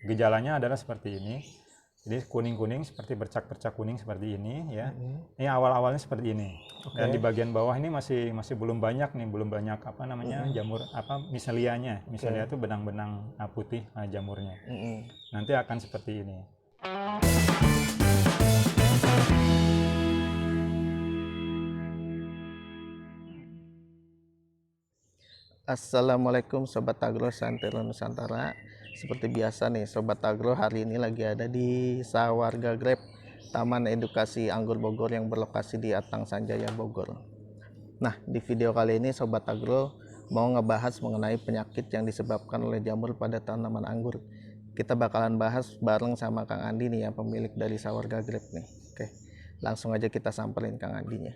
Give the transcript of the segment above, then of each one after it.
gejalanya adalah seperti ini. Jadi kuning-kuning seperti bercak-bercak kuning seperti ini ya. Ini awal-awalnya seperti ini. Dan di bagian bawah ini masih belum banyak nih, belum banyak apa namanya jamur apa miselianya. Miselia itu benang-benang putih jamurnya. Nanti akan seperti ini. Assalamualaikum Sobat Agro Santero Nusantara. Seperti biasa nih Sobat Agro, hari ini lagi ada di Sawar Gagrep, Taman Edukasi Anggur Bogor yang berlokasi di Atang Sanjaya Bogor. Nah, di video kali ini Sobat Agro mau ngebahas mengenai penyakit yang disebabkan oleh jamur pada tanaman anggur. Kita bakalan bahas bareng sama Kang Andi nih, yang pemilik dari Sawar Gagrep nih. Oke, langsung aja kita samperin Kang Andinya.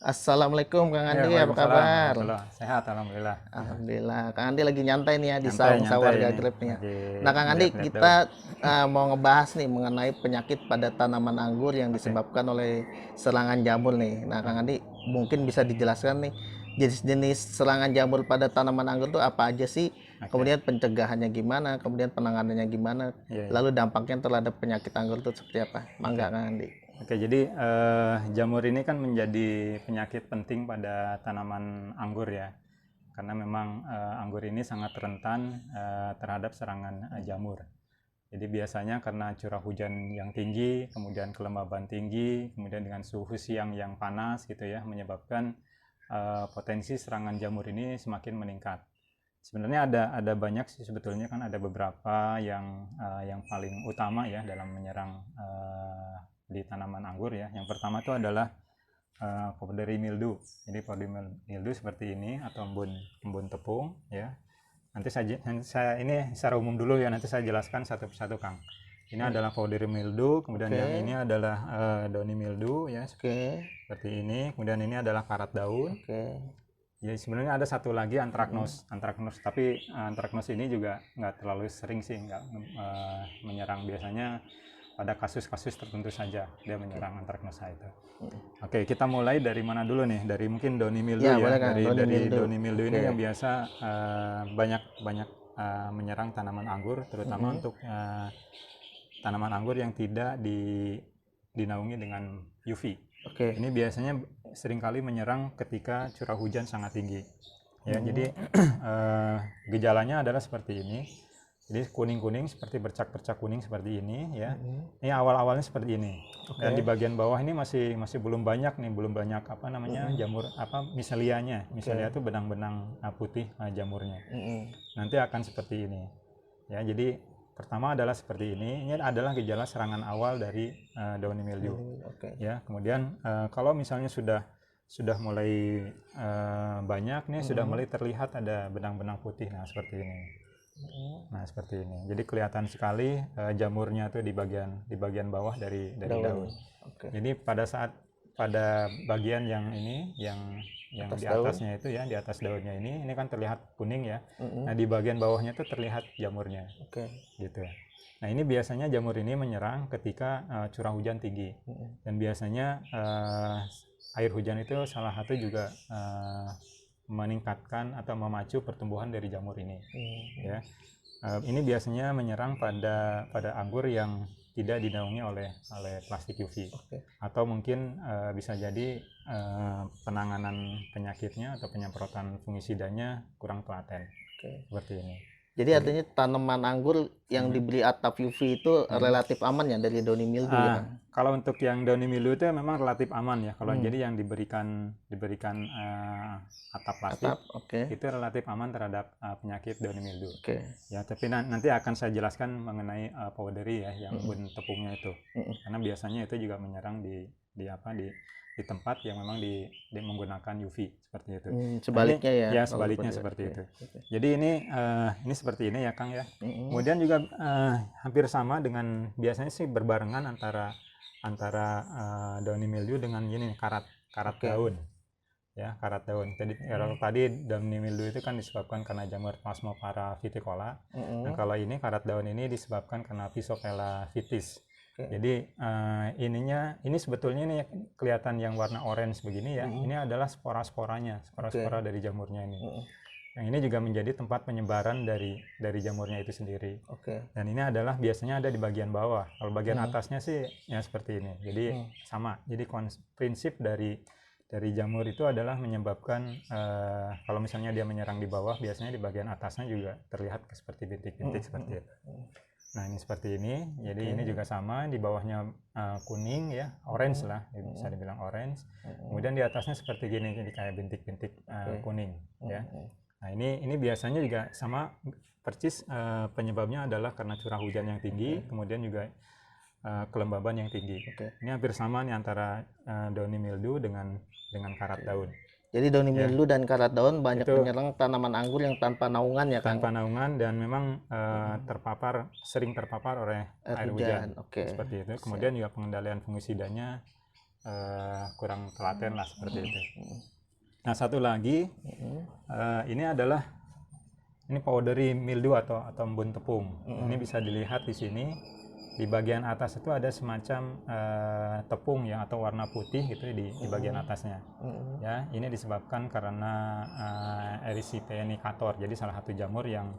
Assalamualaikum Kang Andi, apa kabar? Sehat, alhamdulillah. Alhamdulillah. Kang Andi lagi nyantai nih ya di Nyantai Sawar Gagrep nih ya. Nah Kang Andi, kita mau ngebahas nih mengenai penyakit pada tanaman anggur yang disebabkan oleh serangan jamur nih. Nah Kang Andi, mungkin bisa dijelaskan nih jenis-jenis serangan jamur pada tanaman anggur itu apa aja sih? Kemudian pencegahannya gimana? Kemudian penanganannya gimana? Lalu dampaknya terhadap penyakit anggur itu seperti apa? Mangga Kang Andi. Oke, jadi jamur ini kan menjadi penyakit penting pada tanaman anggur ya, karena memang anggur ini sangat rentan terhadap serangan jamur. Jadi biasanya karena curah hujan yang tinggi, kemudian kelembaban tinggi, kemudian dengan suhu siang yang panas gitu ya, menyebabkan potensi serangan jamur ini semakin meningkat. Sebenarnya ada banyak sih sebetulnya, kan ada beberapa yang paling utama ya dalam menyerang di tanaman anggur ya. Yang pertama itu adalah powdery mildew. Jadi powdery mildew seperti ini, atau embun tepung ya. Nanti saya ini secara umum dulu ya, nanti saya jelaskan satu persatu Kang. Ini adalah powdery mildew, kemudian yang ini adalah downy mildew ya. Seperti ini. Kemudian ini adalah karat daun. Jadi sebenarnya ada satu lagi anthracnose, tapi anthracnose ini juga nggak terlalu sering sih, nggak menyerang. Biasanya pada kasus-kasus tertentu saja dia menyerang anthracnose itu. Oke, kita mulai dari mana dulu nih? Dari mungkin downy mildew ya. Dari downy mildew ini yang biasa banyak menyerang tanaman anggur, terutama untuk tanaman anggur yang tidak dinaungi dengan UV. Ini biasanya seringkali menyerang ketika curah hujan sangat tinggi. Ya, jadi gejalanya adalah seperti ini. Jadi kuning-kuning seperti bercak-bercak kuning seperti ini ya. Ini awal-awalnya seperti ini. Dan di bagian bawah ini masih belum banyak nih, belum banyak apa namanya jamur apa miselianya. Miselia itu benang-benang putih jamurnya. Nanti akan seperti ini. Ya, jadi pertama adalah seperti ini. Ini adalah gejala serangan awal dari downy mildew. Ya, kemudian kalau misalnya sudah mulai banyak nih, sudah mulai terlihat ada benang-benang putih. Nah, seperti ini. Nah, seperti ini. Jadi kelihatan sekali jamurnya tuh di bagian bawah dari daun. Jadi pada bagian yang ini, yang di atasnya itu ya, di atas daunnya ini kan terlihat kuning ya. Nah, di bagian bawahnya tuh terlihat jamurnya. Gitu. Nah, ini biasanya jamur ini menyerang ketika curah hujan tinggi. Dan biasanya air hujan itu salah satu juga meningkatkan atau memacu pertumbuhan dari jamur ini. Ya. Ini biasanya menyerang pada anggur yang tidak dinaungi oleh plastik UV. Atau mungkin bisa jadi penanganan penyakitnya atau penyemprotan fungisidanya kurang telaten. Seperti ini. Jadi artinya tanaman anggur yang diberi atap UV itu relatif aman ya dari downy mildew ya? Kalau untuk yang downy mildew itu memang relatif aman ya. Kalau jadi yang diberikan atap plastik itu relatif aman terhadap penyakit downy mildew. Ya, tapi nanti akan saya jelaskan mengenai powdery ya, yang embun tepungnya itu. Karena biasanya itu juga menyerang di tempat yang memang menggunakan UV seperti itu. Sebaliknya ya? Ya, sebaliknya seperti itu. Jadi ini seperti ini ya Kang ya. Kemudian juga hampir sama dengan, biasanya sih berbarengan antara downy mildew dengan ini karat daun. Ya, karat daun. Jadi kalau tadi downy mildew itu kan disebabkan karena jamur Phasmopara viticola. Nah, kalau ini karat daun ini disebabkan karena Physophila vitis. Jadi ini sebetulnya ini kelihatan yang warna orange begini ya. Ini adalah spora-sporanya, spora-spora dari jamurnya ini. Yang ini juga menjadi tempat penyebaran dari jamurnya itu sendiri. Dan ini adalah biasanya ada di bagian bawah. Kalau bagian atasnya sih ya seperti ini. Jadi sama. Jadi prinsip dari jamur itu adalah menyebabkan kalau misalnya dia menyerang di bawah, biasanya di bagian atasnya juga terlihat seperti bintik-bintik seperti itu. Nah ini seperti ini, jadi ini juga sama, di bawahnya kuning ya, orange lah, bisa dibilang orange. Kemudian di atasnya seperti gini, jadi kayak bintik-bintik kuning ya. Nah ini biasanya juga sama persis, penyebabnya adalah karena curah hujan yang tinggi, kemudian juga kelembaban yang tinggi. Ini hampir sama nih antara downy mildew dengan karat daun. Jadi downy mildew dan karat daun banyak menyerang tanaman anggur yang tanpa naungan ya, Kang? Tanpa naungan dan memang sering terpapar oleh air hujan. Seperti itu. Kemudian juga pengendalian fungisidanya kurang telaten lah seperti itu. Nah satu lagi, ini powdery mildew atau embun tepung. Ini bisa dilihat di sini. Di bagian atas itu ada semacam tepung ya atau warna putih gitu di bagian atasnya. Ya, ini disebabkan karena Erysipeia nicator. Jadi salah satu jamur yang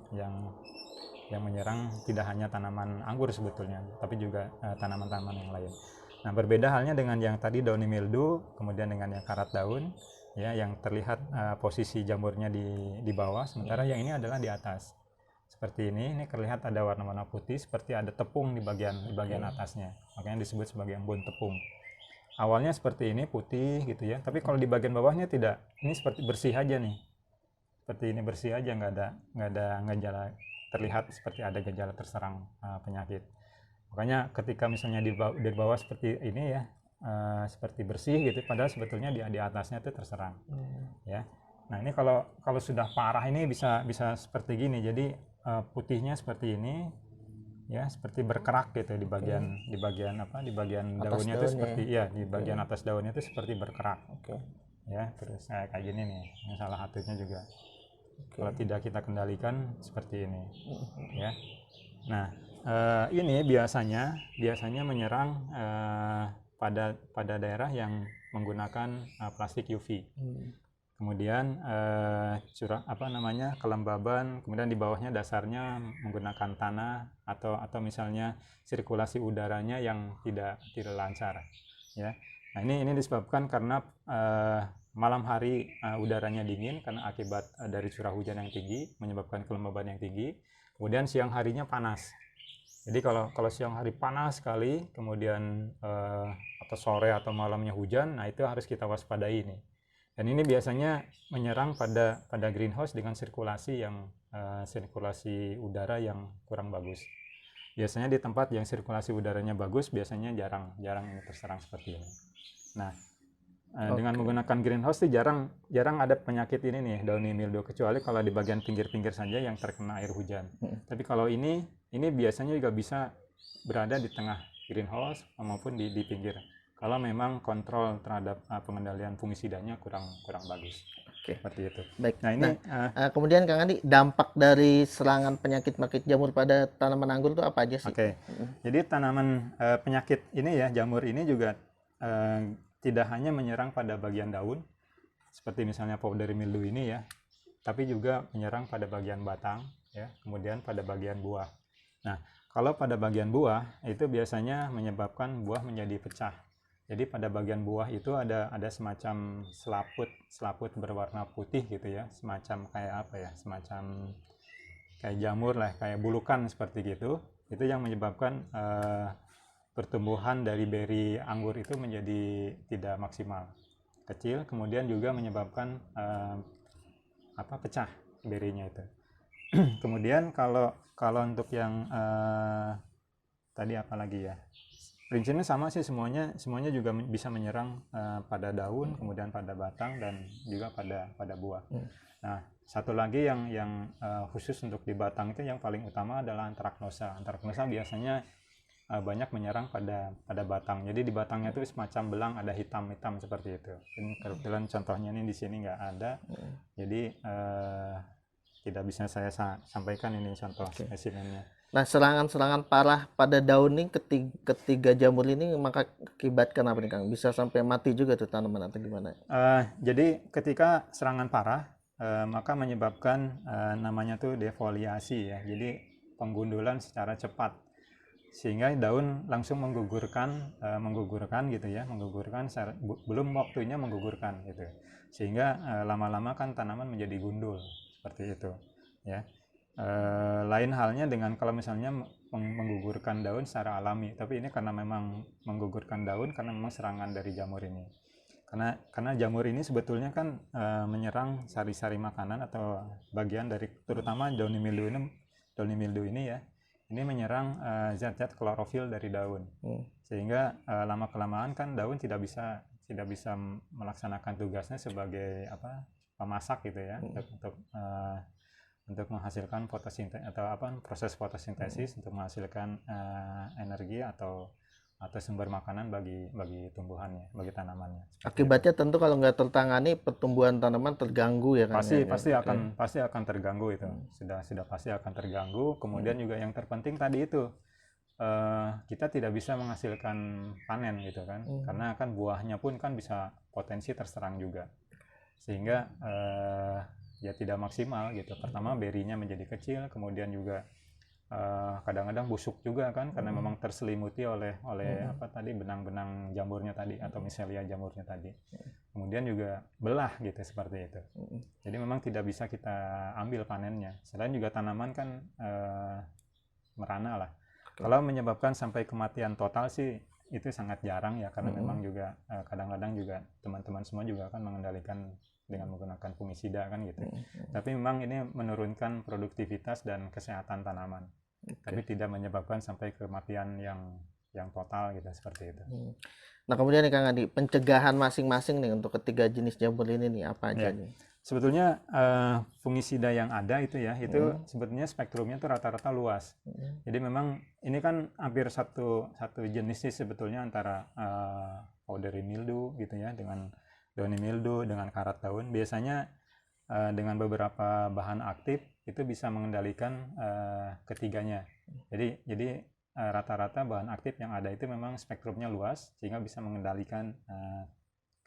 menyerang tidak hanya tanaman anggur sebetulnya, tapi juga tanaman-tanaman yang lain. Nah, berbeda halnya dengan yang tadi downy mildew, kemudian dengan yang karat daun, ya yang terlihat posisi jamurnya di bawah, sementara yang ini adalah di atas. Seperti ini terlihat ada warna-warna putih, seperti ada tepung di bagian atasnya, makanya disebut sebagai embun tepung. Awalnya seperti ini putih gitu ya, tapi kalau di bagian bawahnya tidak, ini seperti bersih aja nih, seperti ini bersih aja, nggak ada gejala terlihat seperti ada gejala terserang penyakit. Makanya ketika misalnya di bawah seperti ini ya, seperti bersih gitu, padahal sebetulnya di atasnya itu terserang. Ya. Nah ini kalau sudah parah ini bisa seperti gini, jadi putihnya seperti ini ya, seperti berkerak gitu di bagian daunnya itu seperti ya di bagian atas daunnya itu seperti berkerak. Ya terus kayak gini nih, ini salah satunya juga. Kalau tidak kita kendalikan seperti ini ya. Nah ini biasanya menyerang pada daerah yang menggunakan plastik UV. Kemudian kelembaban, kemudian di bawahnya dasarnya menggunakan tanah atau misalnya sirkulasi udaranya yang tidak lancar ya. Nah ini disebabkan karena malam hari udaranya dingin karena akibat dari curah hujan yang tinggi menyebabkan kelembaban yang tinggi, kemudian siang harinya panas. Jadi kalau siang hari panas sekali, kemudian atau sore atau malamnya hujan, nah itu harus kita waspadai nih. Dan ini biasanya menyerang pada greenhouse dengan sirkulasi udara yang kurang bagus. Biasanya di tempat yang sirkulasi udaranya bagus, biasanya jarang ini terserang seperti ini. Nah, dengan menggunakan greenhouse sih jarang ada penyakit ini nih, downy mildew, kecuali kalau di bagian pinggir-pinggir saja yang terkena air hujan. Tapi kalau ini biasanya juga bisa berada di tengah greenhouse maupun di pinggir, kalau memang kontrol terhadap pengendalian fungisidanya kurang bagus. Seperti itu. Baik. Nah ini kemudian Kang Andi, dampak dari serangan penyakit jamur pada tanaman anggur itu apa aja sih? Jadi tanaman penyakit ini ya, jamur ini juga tidak hanya menyerang pada bagian daun, seperti misalnya powdery mildew ini ya, tapi juga menyerang pada bagian batang ya, kemudian pada bagian buah. Nah, kalau pada bagian buah itu biasanya menyebabkan buah menjadi pecah. Jadi pada bagian buah itu ada semacam selaput berwarna putih gitu ya, semacam kayak apa ya, semacam kayak jamur lah, kayak bulukan seperti gitu. Itu yang menyebabkan pertumbuhan dari beri anggur itu menjadi tidak maksimal, kecil, kemudian juga menyebabkan pecah berinya itu. Kemudian kalau untuk yang tadi apa lagi ya, prinsipnya sama sih, semuanya juga bisa menyerang pada daun, kemudian pada batang, dan juga pada buah. Nah, satu lagi yang khusus untuk di batang itu yang paling utama adalah Anthracnosa. Anthracnosa biasanya banyak menyerang pada batang. Jadi di batangnya itu semacam belang, ada hitam-hitam seperti itu. Ini kebetulan contohnya ini di sini nggak ada. Jadi tidak bisa saya sampaikan ini contoh spesimennya. Nah, serangan-serangan parah pada daun ini ketiga jamur ini maka akibatkan apa nih Kang? Bisa sampai mati juga tuh tanaman atau gimana? Jadi ketika serangan parah, maka menyebabkan namanya tuh defoliasi ya. Jadi penggundulan secara cepat sehingga daun langsung menggugurkan gitu ya, belum waktunya menggugurkan gitu. Sehingga lama-lama kan tanaman menjadi gundul seperti itu ya. Lain halnya dengan kalau misalnya menggugurkan daun secara alami, tapi ini karena memang menggugurkan daun karena memang serangan dari jamur ini. Karena jamur ini sebetulnya kan menyerang sari-sari makanan atau bagian dari terutama downy mildew ini ya. Ini menyerang zat-zat klorofil dari daun. Sehingga lama kelamaan kan daun tidak bisa melaksanakan tugasnya sebagai pemasak gitu ya, untuk menghasilkan fotosintesis atau proses fotosintesis untuk menghasilkan energi atau sumber makanan bagi tumbuhannya, bagi tanamannya. Akibatnya tentu kalau nggak tertangani pertumbuhan tanaman terganggu ya Kang. Pasti akan terganggu itu. Sudah pasti akan terganggu. Kemudian juga yang terpenting tadi itu kita tidak bisa menghasilkan panen gitu kan. Karena kan buahnya pun kan bisa potensi terserang juga. Sehingga ya tidak maksimal gitu. Pertama berinya menjadi kecil, kemudian juga kadang-kadang busuk juga kan karena memang terselimuti oleh benang-benang jamurnya tadi atau miselia jamurnya tadi. Kemudian juga belah gitu seperti itu. Jadi memang tidak bisa kita ambil panennya. Selain juga tanaman kan merana lah. Kalau menyebabkan sampai kematian total sih itu sangat jarang ya karena memang juga kadang-kadang juga teman-teman semua juga kan mengendalikan dengan menggunakan fungisida kan gitu. Tapi memang ini menurunkan produktivitas dan kesehatan tanaman. Tapi tidak menyebabkan sampai kematian yang total gitu seperti itu. Nah, kemudian nih Kang Adi, pencegahan masing-masing nih untuk ketiga jenis jamur ini nih apa aja nih? Sebetulnya fungisida yang ada itu ya, itu sebetulnya spektrumnya itu rata-rata luas. Jadi memang ini kan hampir satu jenis sih sebetulnya antara powdery mildew gitu ya dengan downy mildew dengan karat daun. Biasanya dengan beberapa bahan aktif itu bisa mengendalikan ketiganya. Jadi rata-rata bahan aktif yang ada itu memang spektrumnya luas sehingga bisa mengendalikan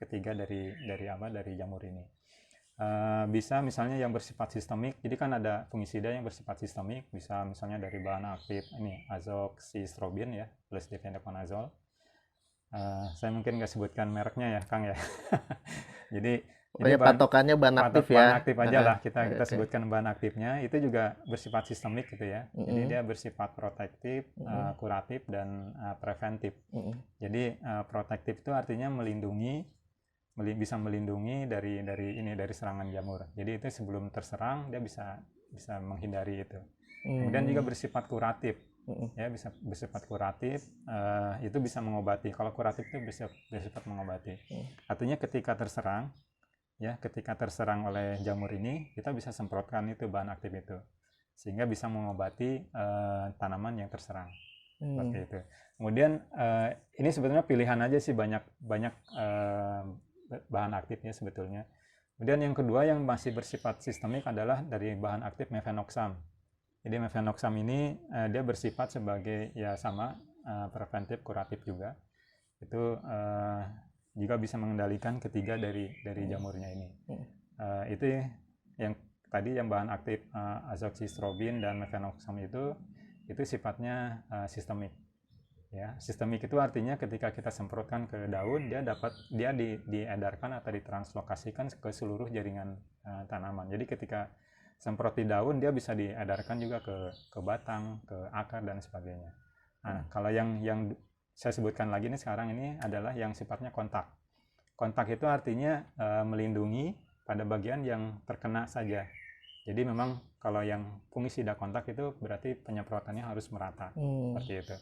ketiga dari jamur ini. Bisa misalnya yang bersifat sistemik, jadi kan ada fungisida yang bersifat sistemik, bisa misalnya dari bahan aktif ini azoxystrobin ya, plus difenoconazole. Saya mungkin nggak sebutkan mereknya ya Kang ya. Jadi patokannya bahan aktif ya. Bahan aktif aja lah kita sebutkan bahan aktifnya. Itu juga bersifat sistemik gitu ya. Jadi dia bersifat protektif, kuratif dan preventif. Jadi protektif itu artinya bisa melindungi dari serangan jamur. Jadi itu sebelum terserang dia bisa menghindari itu. Kemudian juga bersifat kuratif. Ya bisa bersifat kuratif, itu bisa mengobati. Kalau kuratif itu bersifat mengobati. Artinya ketika terserang oleh jamur ini, kita bisa semprotkan itu bahan aktif itu sehingga bisa mengobati tanaman yang terserang. Seperti itu. Kemudian ini sebetulnya pilihan aja sih, banyak bahan aktifnya sebetulnya. Kemudian yang kedua yang masih bersifat sistemik adalah dari bahan aktif mefenoxam. Jadi mefenoxam ini dia bersifat sebagai ya sama preventif kuratif juga. Itu juga bisa mengendalikan ketiga dari jamurnya ini. Itu yang tadi yang bahan aktif azoxystrobin dan mefenoxam itu sifatnya sistemik. Ya, sistemik itu artinya ketika kita semprotkan ke daun, dia diedarkan atau ditranslokasikan ke seluruh jaringan tanaman. Jadi ketika semprot di daun, dia bisa diedarkan juga ke batang, ke akar dan sebagainya. Nah, kalau yang saya sebutkan lagi nih sekarang ini adalah yang sifatnya kontak. Kontak itu artinya melindungi pada bagian yang terkena saja. Jadi memang kalau yang fungisida kontak itu berarti penyemprotannya harus merata, seperti itu.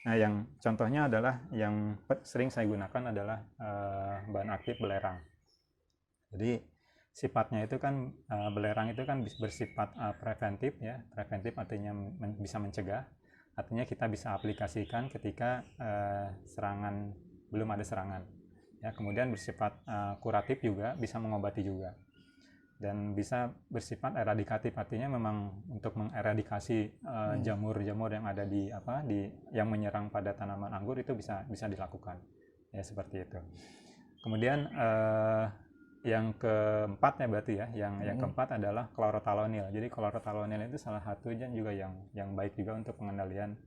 Nah, yang contohnya adalah yang sering saya gunakan adalah bahan aktif belerang. Jadi sifatnya itu kan belerang itu kan bersifat preventif ya. Preventif artinya bisa mencegah. Artinya kita bisa aplikasikan ketika belum ada serangan. Ya, kemudian bersifat kuratif juga, bisa mengobati juga. dan bisa bersifat eradikatif, artinya memang untuk mengeradikasi jamur-jamur yang ada di yang menyerang pada tanaman anggur itu bisa dilakukan ya, seperti itu. Kemudian yang keempat ya berarti ya, yang keempat adalah klorotalonil. Jadi klorotalonil itu salah satu juga yang baik juga untuk pengendalian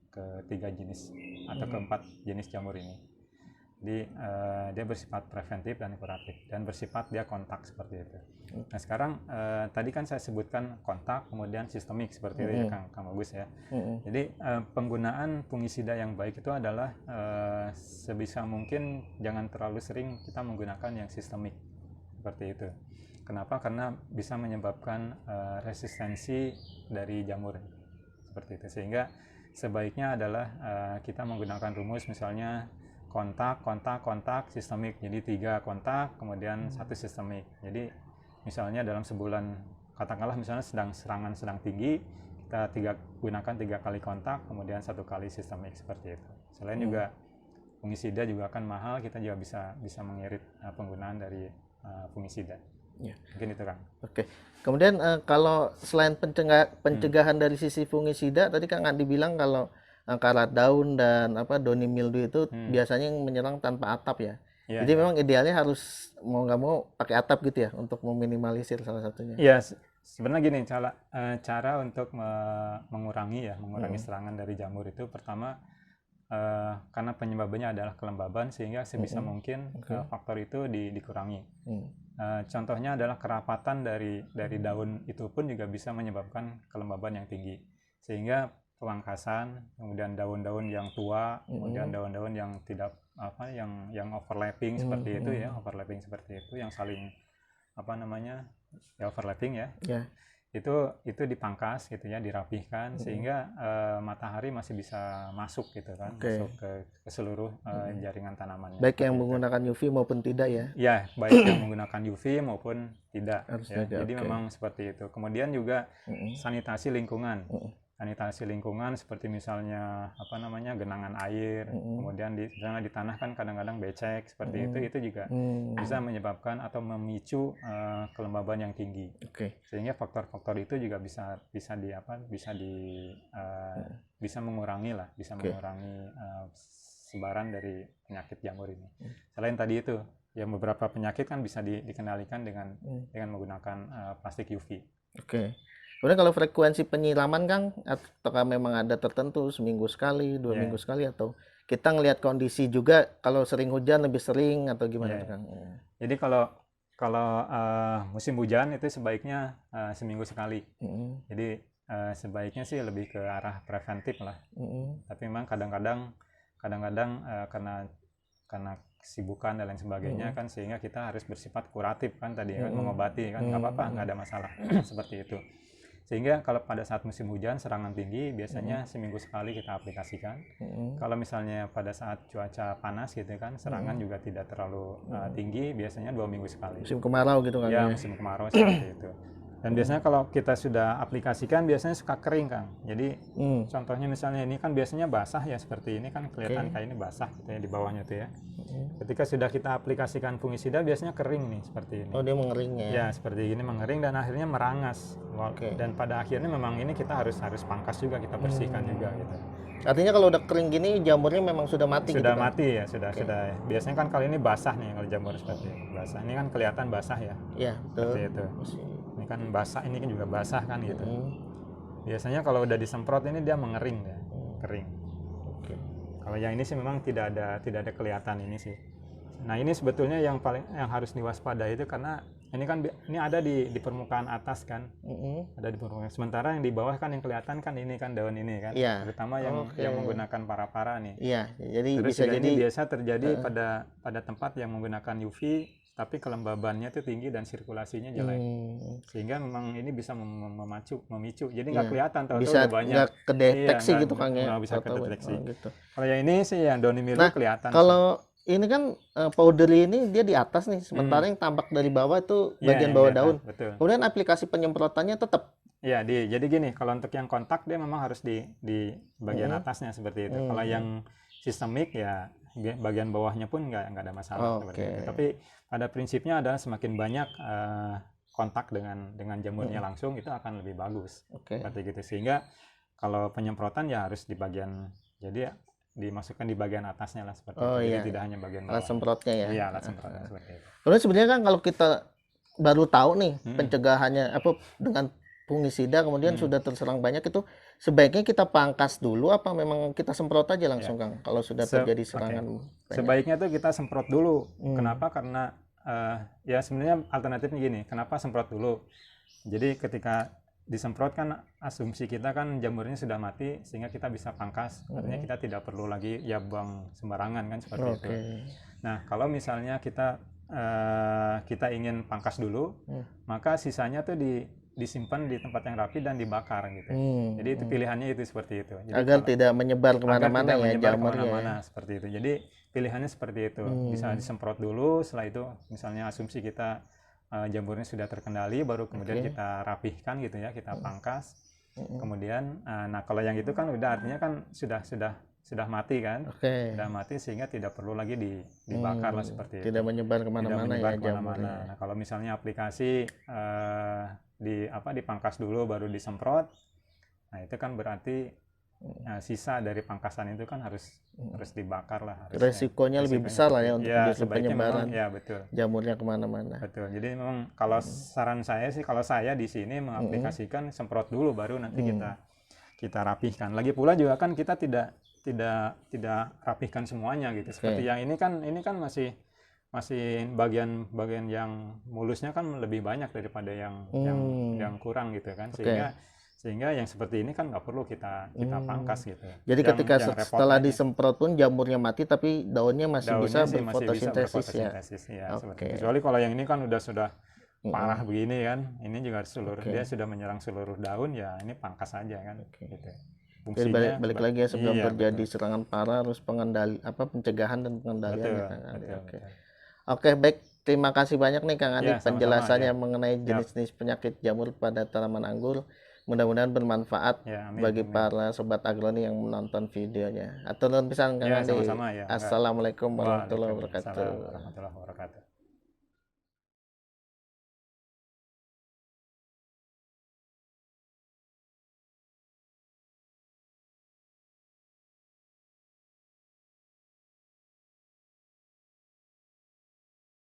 ketiga jenis atau keempat jenis jamur ini. Jadi dia bersifat preventif dan kuratif dan bersifat dia kontak seperti itu. Nah sekarang tadi kan saya sebutkan kontak, kemudian sistemik seperti itu ya Kang Bagus ya. Jadi penggunaan fungisida yang baik itu adalah sebisa mungkin jangan terlalu sering kita menggunakan yang sistemik seperti itu. Kenapa? Karena bisa menyebabkan resistensi dari jamur seperti itu. Sehingga sebaiknya adalah kita menggunakan rumus misalnya kontak, sistemik. Jadi 3 kontak, kemudian 1 sistemik. Jadi misalnya dalam sebulan, katakanlah misalnya serangan sedang tinggi, kita gunakan 3 kali kontak, kemudian 1 kali sistemik seperti itu. Selain juga fungisida juga akan mahal, kita juga bisa mengirit penggunaan dari fungisida. Ya. Mungkin itu Kang. Oke. Kemudian kalau selain pencegahan dari sisi fungisida, tadi Kang Andi bilang kalau karat daun dan downy mildew itu biasanya yang menyerang tanpa atap ya. Ya, jadi memang idealnya harus mau nggak mau pakai atap gitu ya untuk meminimalisir salah satunya. Iya, sebenarnya gini cara untuk mengurangi serangan dari jamur itu pertama karena penyebabnya adalah kelembaban, sehingga sebisa mungkin faktor itu dikurangi. Contohnya adalah kerapatan dari daun itu pun juga bisa menyebabkan kelembaban yang tinggi, sehingga pemangkasan, kemudian daun-daun yang tua, kemudian daun-daun yang tidak yang overlapping seperti itu ya, overlapping seperti itu yang saling overlapping ya. Yeah. Itu dipangkas gitu ya, dirapihkan sehingga matahari masih bisa masuk gitu kan, masuk ke seluruh jaringan tanamannya. Baik yang menggunakan UV maupun tidak ya. Ya, baik yang menggunakan UV maupun tidak ya. Jadi memang seperti itu. Kemudian juga sanitasi lingkungan. Sanitasi lingkungan seperti misalnya genangan air, kemudian misalnya di tanah kan kadang-kadang becek seperti itu juga bisa menyebabkan atau memicu kelembaban yang tinggi. Sehingga faktor-faktor itu juga bisa mengurangi sebaran dari penyakit jamur ini. Selain tadi itu, ya beberapa penyakit kan bisa dikendalikan dengan menggunakan plastik UV. Kemudian kalau frekuensi penyiraman Kang, apakah memang ada tertentu seminggu sekali, 2 minggu sekali, atau kita ngelihat kondisi juga kalau sering hujan lebih sering atau gimana Kang? Jadi kalau musim hujan itu sebaiknya seminggu sekali. Jadi sebaiknya sih lebih ke arah preventif lah. Tapi memang kadang-kadang karena kesibukan dan lain sebagainya kan, sehingga kita harus bersifat kuratif kan tadi kan, mengobati kan, nggak apa-apa, nggak ada masalah seperti itu. Sehingga kalau pada saat musim hujan serangan tinggi biasanya seminggu sekali kita aplikasikan. Kalau misalnya pada saat cuaca panas gitu kan, serangan juga tidak terlalu tinggi, biasanya 2 minggu sekali. Musim kemarau gitu kan? Ya, musim kemarau seperti itu. Dan biasanya kalau kita sudah aplikasikan biasanya suka kering Kang. Jadi contohnya misalnya ini kan biasanya basah ya, seperti ini kan kelihatan kayak ini basah gitu ya di bawahnya tuh ya. Ketika sudah kita aplikasikan fungisida biasanya kering nih seperti ini. Oh, dia mengering ya? Ya, seperti ini mengering dan akhirnya merangas. Dan pada akhirnya memang ini kita harus pangkas juga, kita bersihkan juga gitu. Artinya kalau udah kering gini jamurnya memang sudah mati sudah gitu, mati ya, sudah. Biasanya kan kali ini basah nih kalau jamur seperti ini. Basah. Ini kan kelihatan basah ya. Iya, betul. Seperti itu. Ini kan basah, ini kan juga basah kan gitu. Biasanya kalau udah disemprot ini dia mengering ya, kering. Kalau yang ini sih memang tidak ada kelihatan ini sih. Nah, ini sebetulnya yang harus diwaspadai itu karena ini kan ini ada di permukaan atas kan. Ada di permukaan. Sementara yang di bawah kan yang kelihatan kan ini kan daun ini kan. Terutama yang menggunakan para-para nih. Iya, jadi terus bisa jadi biasa terjadi pada tempat yang menggunakan UV tapi kelembabannya itu tinggi dan sirkulasinya jelek. Sehingga memang ini bisa memicu. Jadi nggak kelihatan tahu-tahu bisa banyak. Nggak kedeteksi gitu Kang ya. Nggak bisa kedeteksi. Gitu. Kalau yang ini sih yang downy mildew kelihatan. Kalau ini kan powder ini dia di atas nih, sementara yang tampak dari bawah itu bagian bawah daun. Betul. Kemudian aplikasi penyemprotannya tetap. Ya, jadi gini, kalau untuk yang kontak dia memang harus di bagian atasnya seperti itu. Kalau yang sistemik ya bagian bawahnya pun nggak ada masalah seperti itu. Tapi pada prinsipnya adalah semakin banyak kontak dengan jamurnya langsung, itu akan lebih bagus. Oke. Seperti gitu. Sehingga kalau penyemprotan ya harus di bagian, jadi dimasukkan di bagian atasnya lah seperti Oh itu. Jadi iya, tidak hanya bagian alat bawah. semprotnya ya. Iya, alat semprotnya seperti itu. Terus sebenarnya kan kalau kita baru tahu nih pencegahannya apa dengan fungisida kemudian sudah terserang banyak, itu sebaiknya kita pangkas dulu apa memang kita semprot aja langsung Kang kalau sudah terjadi serangan banyak? Sebaiknya tuh kita semprot dulu. Kenapa? Karena ya sebenarnya alternatifnya gini, kenapa semprot dulu? Jadi ketika disemprot kan asumsi kita kan jamurnya sudah mati sehingga kita bisa pangkas. Artinya kita tidak perlu lagi ya buang sembarangan kan seperti itu. Nah, kalau misalnya kita ingin pangkas dulu, maka sisanya tuh disimpan di tempat yang rapi dan dibakar gitu. Jadi itu pilihannya itu seperti itu. Jadi agar tidak menyebar kemana-mana ya jamurnya. Seperti itu. Jadi pilihannya seperti itu. Bisa disemprot dulu, setelah itu misalnya asumsi kita jamurnya sudah terkendali, baru kemudian kita rapihkan gitu ya, kita pangkas. Kemudian, nah kalau yang itu kan udah artinya kan sudah mati kan, sudah mati sehingga tidak perlu lagi dibakar lah seperti itu. Tidak menyebar kemana-mana ya jamurnya. Nah kalau misalnya aplikasi dipangkas dulu baru disemprot, nah itu kan berarti sisa dari pangkasan itu kan harus dibakar lah. Resikonya lebih besar lah ya untuk penyebaran betul. jamurnya kemana-mana. Betul. Jadi memang kalau saran saya sih, kalau saya di sini mengaplikasikan semprot dulu baru nanti kita rapihkan. Lagi pula juga kan kita tidak rapihkan semuanya gitu. Seperti yang ini kan masih bagian yang mulusnya kan lebih banyak daripada yang kurang gitu kan, sehingga yang seperti ini kan nggak perlu kita pangkas gitu. Jadi ketika setelah disemprot pun jamurnya mati tapi daunnya masih bisa berfotosintesis ya. Kecuali kalau yang ini kan sudah parah begini kan, ini juga dia sudah menyerang seluruh daun, ya ini pangkas saja kan. Gitu. Jadi balik lagi ya, sebelum terjadi serangan parah harus pencegahan dan pengendalian. Oke, baik. Terima kasih banyak nih Kang Adi penjelasannya mengenai jenis-jenis penyakit jamur pada tanaman anggur. Mudah-mudahan bermanfaat bagi para sobat agroni yang menonton videonya. Atur nuhun pisan Kang Adi. Sama-sama, ya. Assalamualaikum warahmatullahi wabarakatuh.